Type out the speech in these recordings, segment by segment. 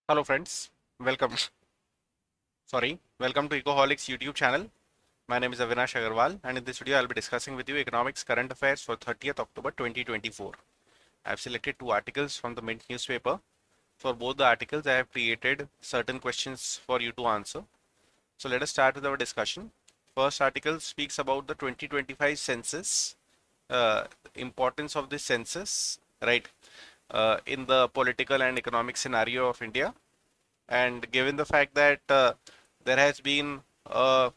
Hello friends, welcome. Welcome to Ecoholics YouTube channel. My name is Avinash Agarwal and in this video I'll be discussing with you economics current affairs for 30th October 2024. I have selected two articles from the Mint newspaper. For both the articles I have created certain questions for you to answer. So let us start with our discussion. First article speaks about the 2025 census, importance of this census, right, in the political and economic scenario of India. And given the fact that there has been a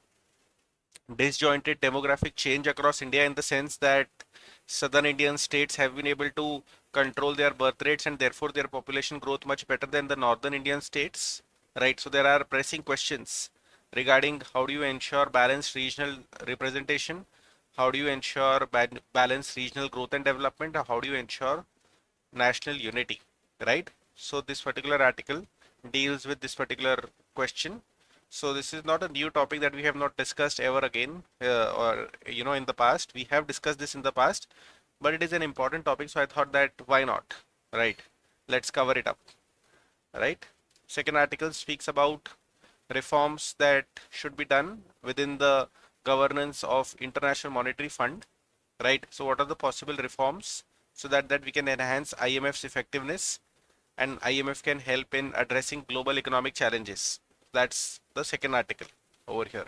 disjointed demographic change across India in the sense that southern Indian states have been able to control their birth rates and therefore their population growth much better than the northern Indian states, right? So there are pressing questions regarding how do you ensure balanced regional representation, how do you ensure balanced regional growth and development, how do you ensure national unity, right? So this particular article deals with this particular question. So this is not a new topic that we have not discussed ever again, or in the past. We have discussed this in the past, but it is an important topic, so I thought that why not, right? Let's cover it up, right? Second article speaks about reforms that should be done within the governance of International Monetary Fund, right? So what are the possible reforms so that we can enhance IMF's effectiveness and IMF can help in addressing global economic challenges. That's the second article over here.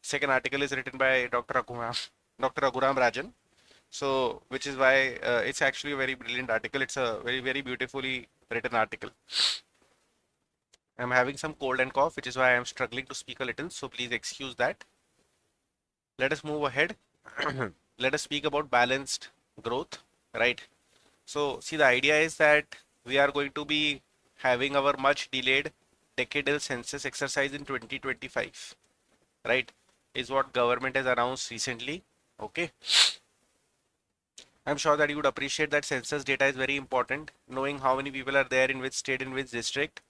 Second article is written by Dr. Raghuram Rajan. So, which is why it's actually a very brilliant article. It's a very, very beautifully written article. I'm having some cold and cough, which is why I'm struggling to speak a little. So please excuse that. Let us move ahead. Let us speak about balanced growth, right? So see, the idea is that we are going to be having our much delayed decadal census exercise in 2025, right? Is what government has announced recently. Okay. I'm sure that you would appreciate that census data is very important. Knowing how many people are there in which state, in which district,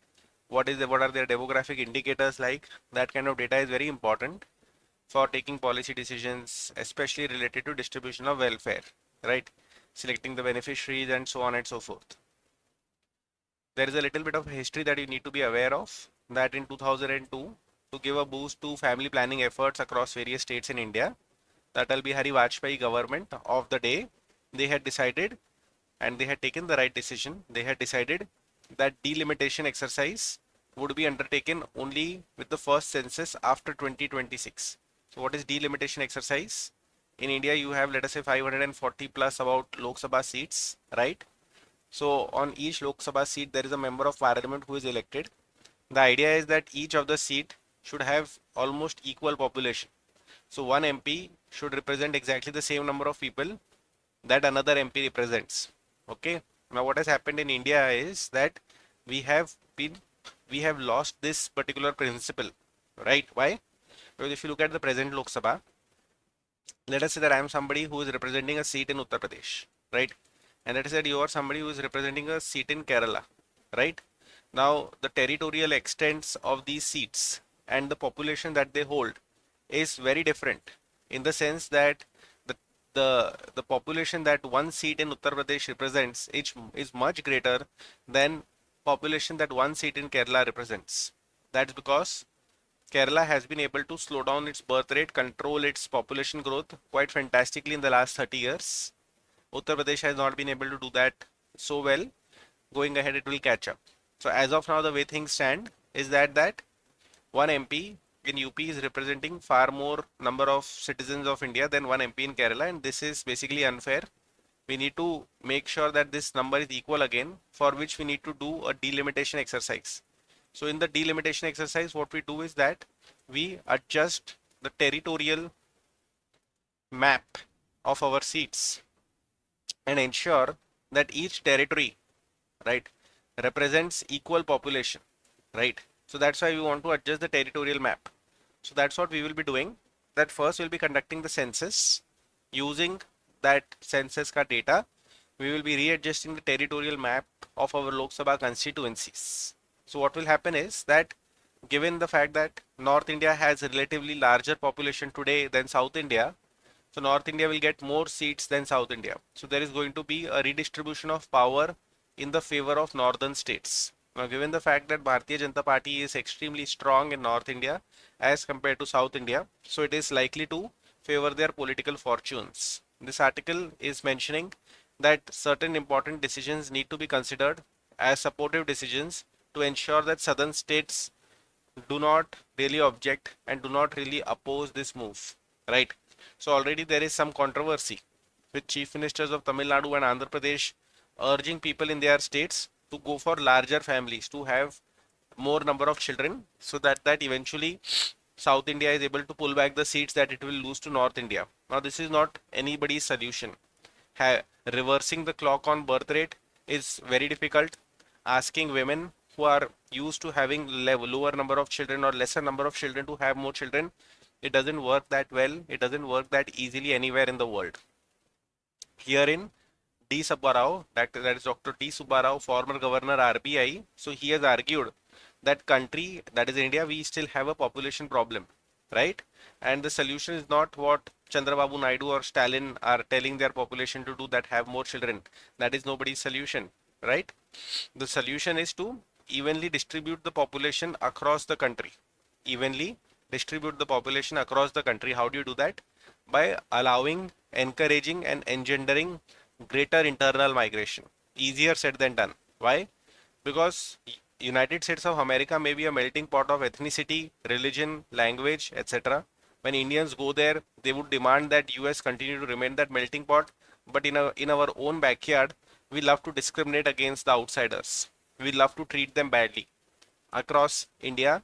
what are their demographic indicators like, that kind of data is very important for taking policy decisions, especially related to distribution of welfare, right? Selecting the beneficiaries and so on and so forth. There is a little bit of history that you need to be aware of, that in 2002, to give a boost to family planning efforts across various states in India, the Atal Bihari Vajpayee government of the day, they had decided, and they had taken the right decision, they had decided that delimitation exercise would be undertaken only with the first census after 2026. So what is delimitation exercise? In India, you have, let us say, 540 plus about Lok Sabha seats, right? So on each Lok Sabha seat, there is a member of parliament who is elected. The idea is that each of the seat should have almost equal population. So one MP should represent exactly the same number of people that another MP represents. Okay. Now what has happened in India is that we have lost this particular principle, right? Why? Because if you look at the present Lok Sabha, let us say that I am somebody who is representing a seat in Uttar Pradesh, right? And let us say you are somebody who is representing a seat in Kerala, right? Now the territorial extents of these seats and the population that they hold is very different, in the sense that the population that one seat in Uttar Pradesh represents is much greater than population that one seat in Kerala represents. That's because Kerala has been able to slow down its birth rate, control its population growth quite fantastically in the last 30 years. Uttar Pradesh has not been able to do that so well. Going ahead, it will catch up. So as of now, the way things stand is that one MP in UP is representing far more number of citizens of India than one MP in Kerala, and this is basically unfair. We need to make sure that this number is equal again, for which we need to do a delimitation exercise. So in the delimitation exercise, what we do is that we adjust the territorial map of our seats and ensure that each territory, right, represents equal population, right? So that's why we want to adjust the territorial map. So that's what we will be doing. That first we'll be conducting the census. Using that census ka data, we will be readjusting the territorial map of our Lok Sabha constituencies. So what will happen is that, given the fact that North India has a relatively larger population today than South India, so North India will get more seats than South India. So there is going to be a redistribution of power in the favor of northern states. Now, given the fact that Bharatiya Janata Party is extremely strong in North India as compared to South India, so it is likely to favor their political fortunes. This article is mentioning that certain important decisions need to be considered as supportive decisions to ensure that southern states do not really object and do not really oppose this move, right? So already there is some controversy with chief ministers of Tamil Nadu and Andhra Pradesh urging people in their states to go for larger families, to have more number of children, so that eventually South India is able to pull back the seats that it will lose to North India. Now this is not anybody's solution. Reversing the clock on birth rate is very difficult. Asking women who are used to having lower number of children or lesser number of children to have more children, it doesn't work that well. It doesn't work that easily anywhere in the world. Herein, D. Subbarao, that is Dr. D. Subbarao, former governor RBI, so he has argued that country, that is India, we still have a population problem, right? And the solution is not what Chandrababu Naidu or Stalin are telling their population to do, that have more children. That is nobody's solution, right? The solution is to evenly distribute the population across the country. Evenly distribute the population across the country. How do you do that? By allowing, encouraging and engendering greater internal migration. Easier said than done. Why? Because United States of America may be a melting pot of ethnicity, religion, language, etc. When Indians go there, they would demand that US continue to remain that melting pot. But in our own backyard, we love to discriminate against the outsiders. We love to treat them badly. Across India,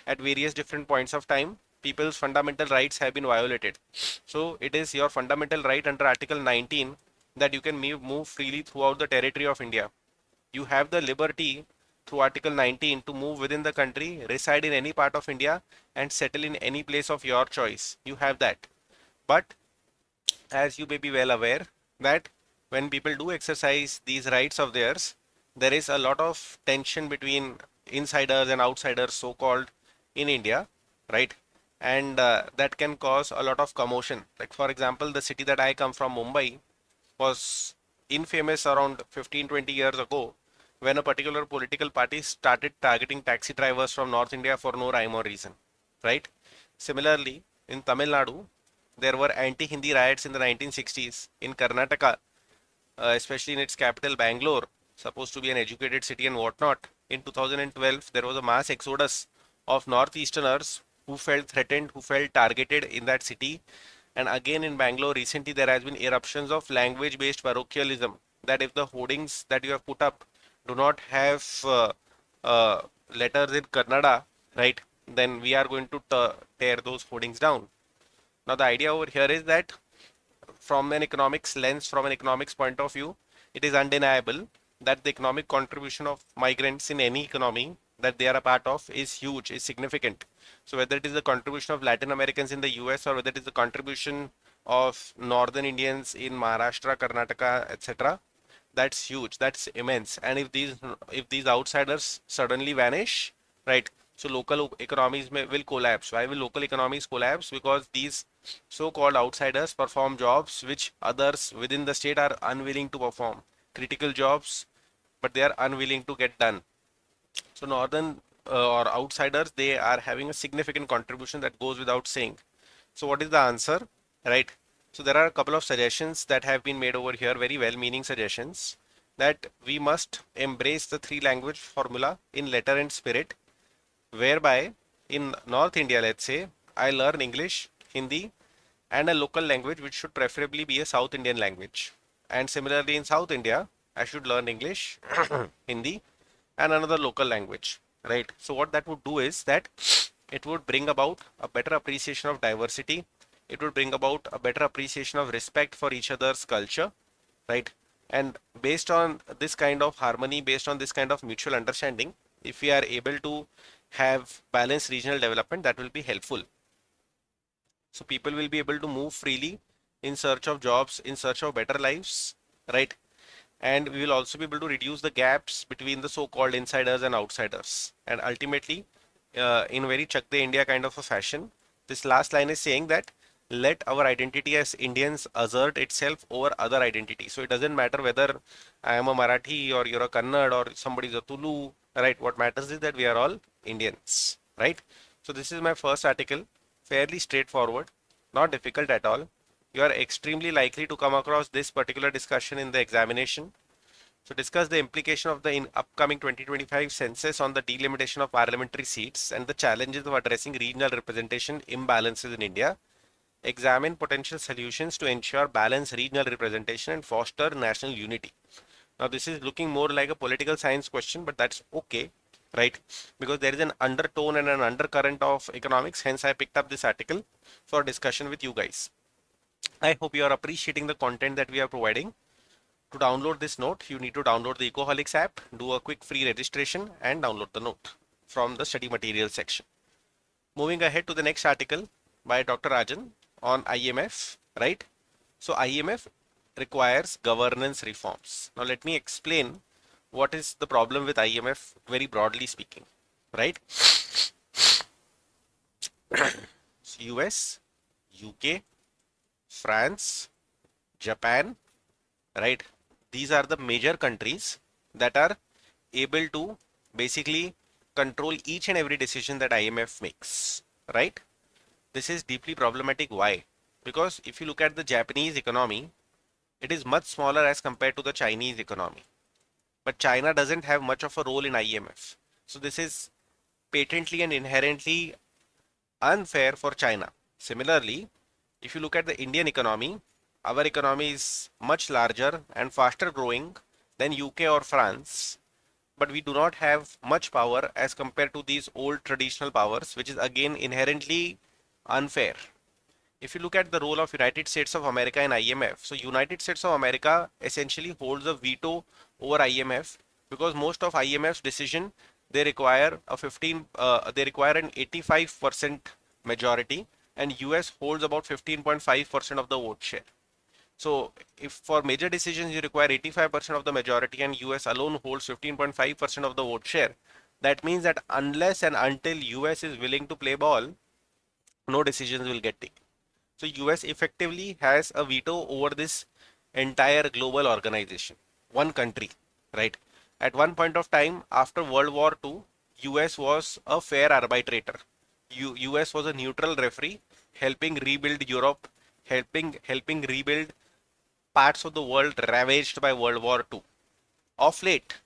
at various different points of time, people's fundamental rights have been violated. So it is your fundamental right under Article 19 that you can move freely throughout the territory of India. You have the liberty through Article 19 to move within the country, reside in any part of India and settle in any place of your choice. You have that. But as you may be well aware that when people do exercise these rights of theirs, there is a lot of tension between insiders and outsiders, so-called, in India, right? And that can cause a lot of commotion. Like for example, the city that I come from, Mumbai, was infamous around 15-20 years ago when a particular political party started targeting taxi drivers from North India for no rhyme or reason, right? Similarly, in Tamil Nadu, there were anti-Hindi riots in the 1960s. In Karnataka, especially in its capital Bangalore, supposed to be an educated city and whatnot, in 2012 there was a mass exodus of northeasterners who felt threatened, who felt targeted in that city. And again in Bangalore recently there has been eruptions of language based parochialism, that if the hoardings that you have put up do not have letters in Kannada, right, then we are going to tear those hoardings down. Now the idea over here is that from an economics lens, from an economics point of view, it is undeniable that the economic contribution of migrants in any economy that they are a part of is huge, is significant. So whether it is the contribution of Latin Americans in the US or whether it is the contribution of Northern Indians in Maharashtra, Karnataka, etc., that's huge, that's immense. And if these outsiders suddenly vanish, right, so local economies will collapse. Why will local economies collapse? Because these so-called outsiders perform jobs which others within the state are unwilling to perform. Critical jobs, but they are unwilling to get done. So northern or outsiders, they are having a significant contribution that goes without saying. So what is the answer, right? So there are a couple of suggestions that have been made over here, very well-meaning suggestions, that we must embrace the three language formula in letter and spirit, whereby in North India, let's say, I learn English, Hindi, and a local language which should preferably be a South Indian language. And similarly in South India, I should learn English, Hindi, and another local language, right? So what that would do is that it would bring about a better appreciation of diversity. It would bring about a better appreciation of respect for each other's culture, right? And based on this kind of harmony, based on this kind of mutual understanding, if we are able to have balanced regional development, that will be helpful. So people will be able to move freely in search of jobs, in search of better lives, right? And we will also be able to reduce the gaps between the so-called insiders and outsiders. And ultimately, in very Chak De India kind of a fashion, this last line is saying that let our identity as Indians assert itself over other identity. So it doesn't matter whether I am a Marathi or you're a Kannad or somebody's a Tulu right? What matters is that we are all Indians, right? So this is my first article, fairly straightforward, not difficult at all. You are extremely likely to come across this particular discussion in the examination. So discuss the implication of the upcoming 2025 census on the delimitation of parliamentary seats and the challenges of addressing regional representation imbalances in India. Examine potential solutions to ensure balanced regional representation and foster national unity. Now this is looking more like a political science question, but that's okay, right? Because there is an undertone and an undercurrent of economics. Hence I picked up this article for discussion with you guys. I hope you are appreciating the content that we are providing. To download this note, you need to download the Ecoholics app, do a quick free registration and download the note from the study material section. Moving ahead to the next article by Dr. Rajan on IMF, right? So IMF requires governance reforms. Now let me explain what is the problem with IMF very broadly speaking, right? US, UK, France, Japan, right? These are the major countries that are able to basically control each and every decision that IMF makes, right? This is deeply problematic. Why? Because if you look at the Japanese economy, it is much smaller as compared to the Chinese economy. But China doesn't have much of a role in IMF. So this is patently and inherently unfair for China. Similarly, if you look at the Indian economy, our economy is much larger and faster growing than UK or France, but we do not have much power as compared to these old traditional powers, which is again inherently unfair. If you look at the role of United States of America in IMF, so United States of America essentially holds a veto over IMF because most of IMF's decision they require an 85% majority, and US holds about 15.5% of the vote share. So if for major decisions you require 85% of the majority and US alone holds 15.5% of the vote share, that means that unless and until US is willing to play ball, no decisions will get taken. So US effectively has a veto over this entire global organization, one country, right? At one point of time after World War II, US was a fair arbitrator. US was a neutral referee helping rebuild Europe, helping rebuild parts of the world ravaged by World War II. Of late,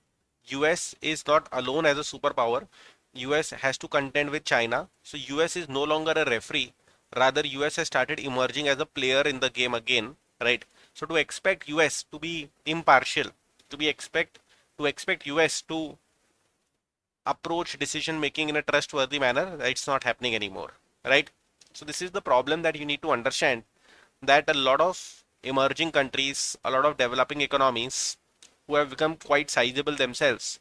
US is not alone as a superpower. US has to contend with China. So US is no longer a referee. Rather, US has started emerging as a player in the game again, right? So to expect US to be impartial, to expect US to approach decision making in a trustworthy manner, it's not happening anymore, right? So this is the problem that you need to understand, that a lot of emerging countries, a lot of developing economies who have become quite sizable themselves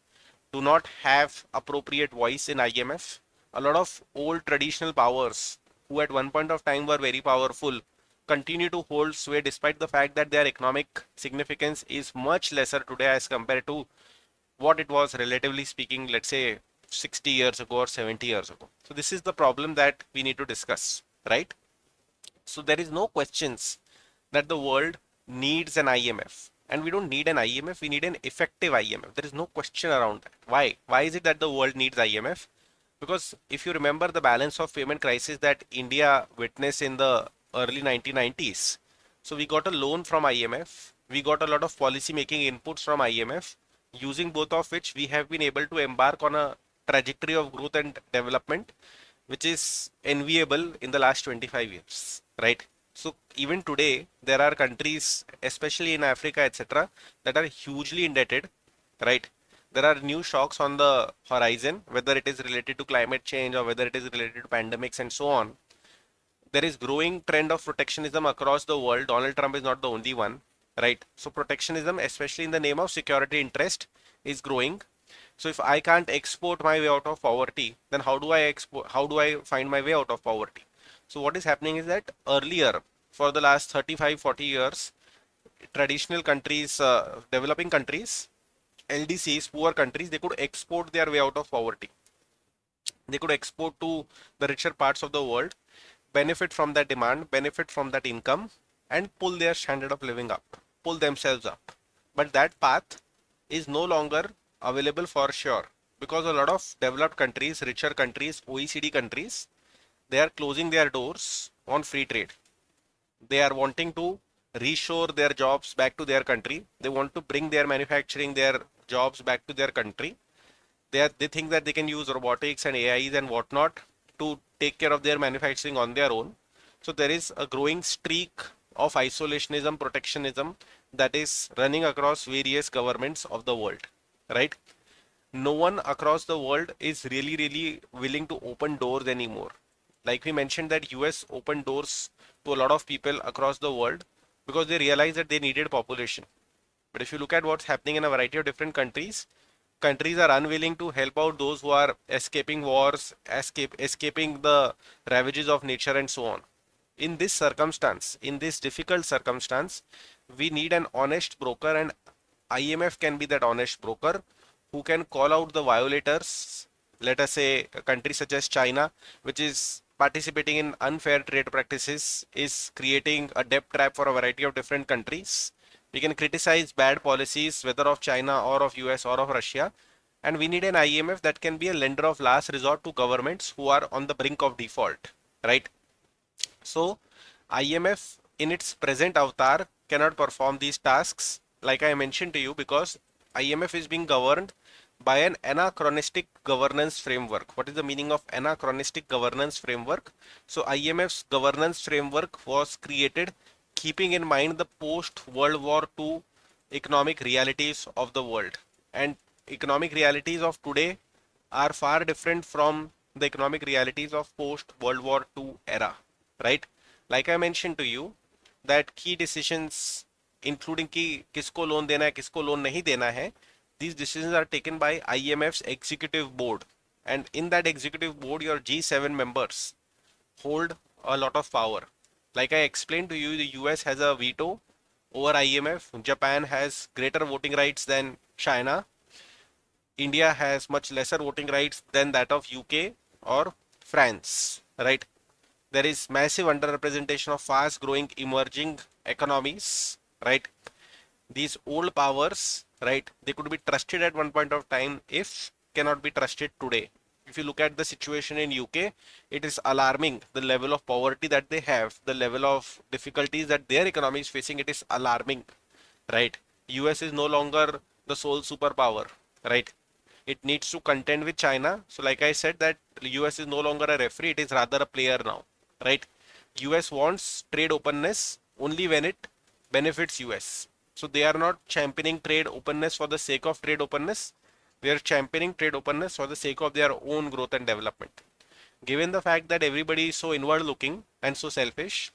do not have appropriate voice in IMF. A lot of old traditional powers who at one point of time were very powerful continue to hold sway despite the fact that their economic significance is much lesser today as compared to what it was relatively speaking, let's say 60 years ago or 70 years ago. So this is the problem that we need to discuss, right? So there is no questions that the world needs an IMF, and we don't need an IMF, we need an effective IMF. There is no question around that. Why is it that the world needs IMF? Because if you remember the balance of payment crisis that India witnessed in the early 1990s, so we got a loan from IMF, we got a lot of policy making inputs from IMF, using both of which we have been able to embark on a trajectory of growth and development which is enviable in the last 25 years, right? So even today there are countries, especially in Africa, etc., that are hugely indebted, right? There are new shocks on the horizon, whether it is related to climate change or whether it is related to pandemics and so on. There is growing trend of protectionism across the world. Donald Trump is not the only one, right? So protectionism, especially in the name of security interest, is growing. So if I can't export my way out of poverty, then how do I find my way out of poverty? So what is happening is that earlier, for the last 35-40 years, traditional countries, developing countries, LDCs, poor countries, they could export their way out of poverty. They could export to the richer parts of the world, benefit from that demand, benefit from that income, and pull their standard of living up, pull themselves up. But that path is no longer available for sure, because a lot of developed countries, richer countries, OECD countries, they are closing their doors on free trade. They are wanting to reshore their jobs back to their country. They want to bring their manufacturing, their jobs back to their country. They think that they can use robotics and AIs and whatnot to take care of their manufacturing on their own. So there is a growing streak of isolationism, protectionism that is running across various governments of the world, right? No one across the world is really willing to open doors anymore. Like we mentioned that US opened doors to a lot of people across the world because they realized that they needed population. But if you look at what's happening in a variety of different countries, countries are unwilling to help out those who are escaping wars, escaping the ravages of nature and so on. In this circumstance, in this difficult circumstance, we need an honest broker, and IMF can be that honest broker who can call out the violators. Let us say a country such as China, which is participating in unfair trade practices, is creating a debt trap for a variety of different countries. We can criticize bad policies, whether of China or of US or of Russia, and we need an IMF that can be a lender of last resort to governments who are on the brink of default, right? So IMF in its present avatar cannot perform these tasks, like I mentioned to you, because IMF is being governed by an anachronistic governance framework. What is the meaning of anachronistic governance framework? So IMF's governance framework was created keeping in mind the post-World War II economic realities of the world. And economic realities of today are far different from the economic realities of post-World War II era, right? Like I mentioned to you that key decisions, including कि किसको loan देना है, किसको loan नहीं देना है, these decisions are taken by IMF's executive board. And in that executive board, your G7 members hold a lot of power. Like I explained to you, the US has a veto over IMF. Japan has greater voting rights than China. India has much lesser voting rights than that of UK or France, right? There is massive underrepresentation of fast growing emerging economies, right? These old powers, right, they could be trusted at one point of time, if cannot be trusted today. If you look at the situation in UK, it is alarming. The level of poverty that they have, the level of difficulties that their economy is facing, it is alarming, right? US is no longer the sole superpower, right? It needs to contend with China. So like I said, that US is no longer a referee, it is rather a player now, right? US wants trade openness only when it benefits US. So they are not championing trade openness for the sake of trade openness. They are championing trade openness for the sake of their own growth and development. Given the fact that everybody is so inward looking and so selfish,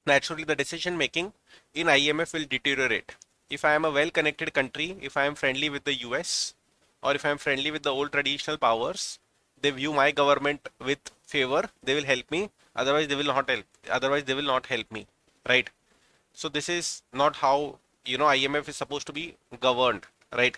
naturally the decision making in IMF will deteriorate. If I am a well connected country, if I am friendly with the US, or if I am friendly with the old traditional powers, they view my government with favor, they will help me, otherwise they will not help me, right? So this is not how, IMF is supposed to be governed, right?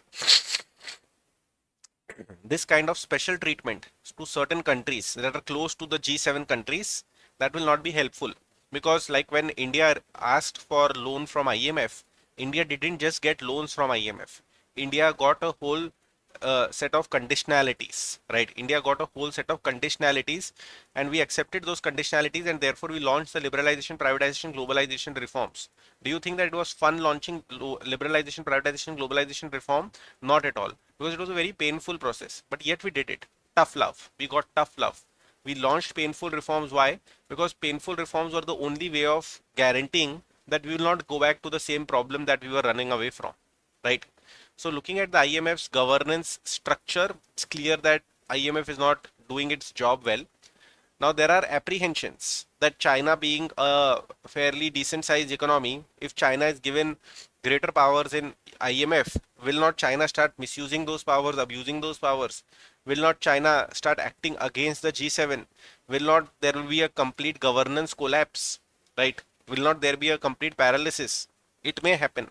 This kind of special treatment to certain countries that are close to the G7 countries, that will not be helpful, because like when India asked for loan from IMF, India didn't just get loans from IMF. India got a whole set of conditionalities, right? India got a whole set of conditionalities, and we accepted those conditionalities, and therefore we launched the liberalization, privatization, globalization reforms. Do you think that it was fun launching liberalization, privatization, globalization reform? Not at all, because it was a very painful process, but yet we did it. Tough love. We got tough love. We launched painful reforms. Why? Because painful reforms were the only way of guaranteeing that we will not go back to the same problem that we were running away from, right? So looking at the IMF's governance structure, it's clear that IMF is not doing its job well. Now there are apprehensions that China, being a fairly decent sized economy, if China is given greater powers in IMF, will not China start misusing those powers, abusing those powers? Will not China start acting against the G7? Will not there will be a complete governance collapse, right? Will not there be a complete paralysis? It may happen.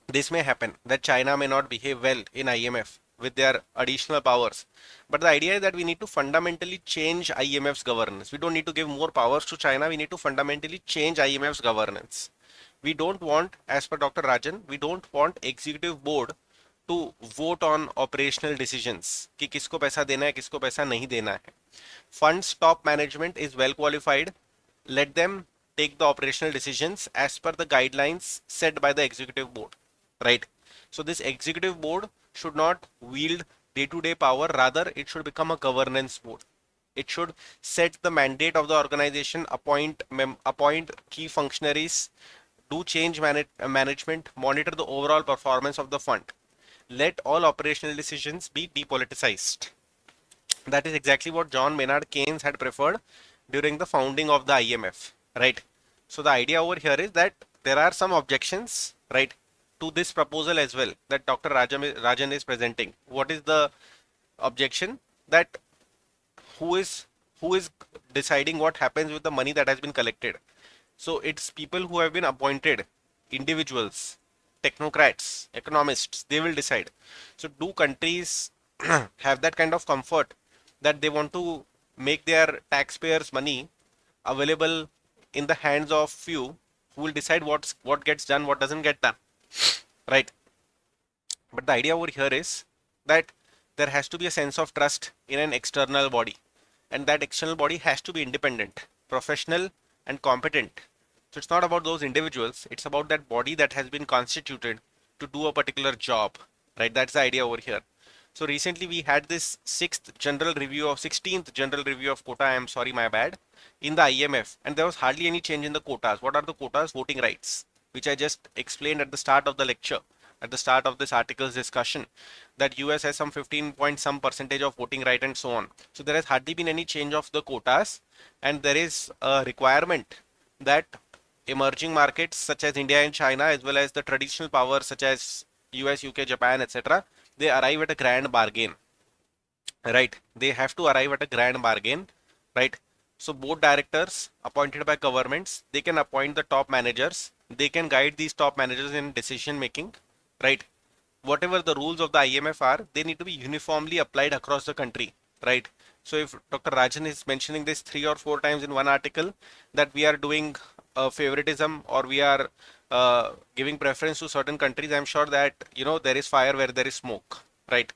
This may happen, that China may not behave well in IMF with their additional powers. But the idea is that we need to fundamentally change IMF's governance. We don't need to give more powers to China. We need to fundamentally change IMF's governance. We don't want, as per Dr. Rajan, we don't want executive board to vote on operational decisions कि किसको पैसा देना है, किसको पैसा नहीं देना है. Funds top management is well qualified. Let them take the operational decisions as per the guidelines set by the executive board, right? So this executive board should not wield day-to-day power, rather it should become a governance board. It should set the mandate of the organization, appoint key functionaries, do change management, monitor the overall performance of the fund. Let all operational decisions be depoliticized. That is exactly what John Maynard Keynes had preferred during the founding of the IMF, right? So the idea over here is that there are some objections, right, to this proposal as well that Dr. Rajan is presenting. What is the objection? That who is deciding what happens with the money that has been collected? So it's people who have been appointed, individuals, technocrats, economists, they will decide. So do countries have that kind of comfort that they want to make their taxpayers' money available in the hands of few who will decide what gets done, what doesn't get done, right? But the idea over here is that there has to be a sense of trust in an external body, and that external body has to be independent, professional, and competent. So it's not about those individuals, it's about that body that has been constituted to do a particular job, right? That's the idea over here. So recently we had this 16th general review of quota, I am sorry, my bad, in the IMF, and there was hardly any change in the quotas. What are the quotas? Voting rights, which I just explained at the start of the lecture, at the start of this article's discussion, that US has some 15 point some percentage of voting right and so on. So there has hardly been any change of the quotas, and there is a requirement that emerging markets such as India and China, as well as the traditional powers such as US, UK, Japan, etc., they arrive at a grand bargain, right? They have to arrive at a grand bargain, right? So board directors appointed by governments, they can appoint the top managers, they can guide these top managers in decision making, right? Whatever the rules of the IMF are, they need to be uniformly applied across the country, right? So if Dr. Rajan is mentioning this 3 or 4 times in one article that we are doing favoritism, or we are giving preference to certain countries, I'm sure that, you know, there is fire where there is smoke, right?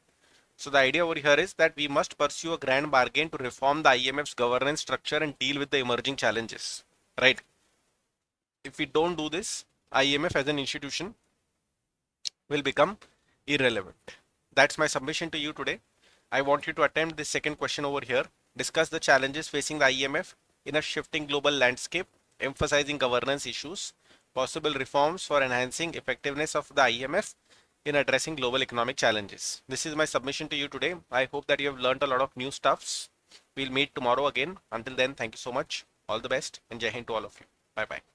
So the idea over here is that we must pursue a grand bargain to reform the IMF's governance structure and deal with the emerging challenges, right? If we don't do this, IMF as an institution will become irrelevant. That's my submission to you today. I want you to attempt this second question over here. Discuss the challenges facing the IMF in a shifting global landscape, emphasizing governance issues, possible reforms for enhancing effectiveness of the IMF in addressing global economic challenges. This is my submission to you today. I hope that you have learned a lot of new stuffs. We'll meet tomorrow again. Until then, thank you so much. All the best and Jai Hind to all of you. Bye bye.